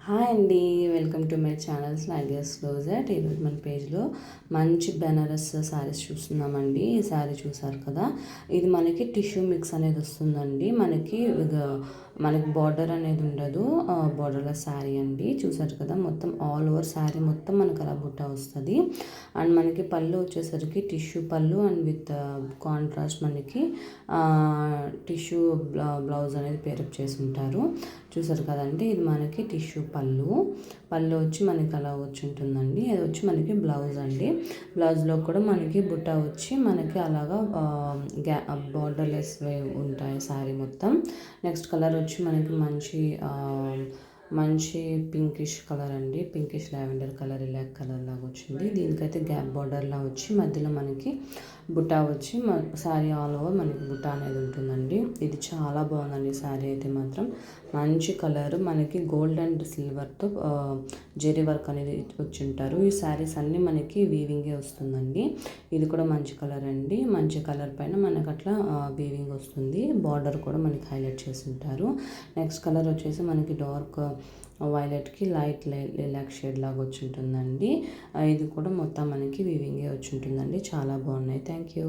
Hi అండి, welcome to my channel snaggers closet. ఈరోజు మన పేజ్లో మంచి బెనారస్ శారీస్ చూస్తున్నామండి. ఈ శారీ చూసారు కదా, ఇది మనకి టిష్యూ మిక్స్ అనేది వస్తుందండి. మనకి బార్డర్ అనేది ఉండదు, బార్డర్లెస్ శారీ అండి. చూసారు కదా, మొత్తం ఆల్ ఓవర్ శారీ మొత్తం మనకు అలా బుట్ట వస్తుంది. అండ్ మనకి పళ్ళు వచ్చేసరికి టిష్యూ పళ్ళు అండ్ విత్ కాంట్రాస్ట్ మనకి టిష్యూ బ్లౌజ్ అనేది పేరప్ చేసి ఉంటారు. చూసారు కదండి, ఇది మనకి టిష్యూ పళ్ళు వచ్చి మనకి అలా వచ్చి ఉంటుందండి. అది వచ్చి మనకి బ్లౌజ్ అండి. బ్లౌజ్లో కూడా మనకి బుట్ట వచ్చి మనకి అలాగా బార్డర్లెస్ ఉంటాయి శారీ మొత్తం. నెక్స్ట్ కలర్ వచ్చి మనకి మంచి పింకిష్ కలర్ అండి. పింకిష్ లావెండర్ కలర్, ఇలా కలర్ లాగా వచ్చింది. దీనికైతే గ్యాప్ బార్డర్లా వచ్చి మధ్యలో మనకి బుట్ట వచ్చి శారీ ఆల్ ఓవర్ మనకి బుట్ట అనేది ఉంటుందండి. ఇది చాలా బాగుందండి శారీ అయితే మాత్రం. మంచి కలర్, మనకి గోల్డ్ అండ్ సిల్వర్తో జెరీ వర్క్ అనేది వచ్చి ఉంటారు. ఈ శారీస్ అన్నీ మనకి వీవింగే వస్తుందండి. ఇది కూడా మంచి కలర్ అండి. మంచి కలర్ పైన మనకు అట్లా వీవింగ్ వస్తుంది. బార్డర్ కూడా మనకి హైలైట్ చేసి ఉంటారు. నెక్స్ట్ కలర్ వచ్చేసి మనకి డార్క్ వైలెట్కి లైట్ లైలాక్ షేడ్ లాగా వచ్చి ఉంటుందండి. ఇది కూడా మొత్తం మనకి వీవింగే వచ్చి ఉంటుందండి. చాలా బాగున్నాయి. Thank you.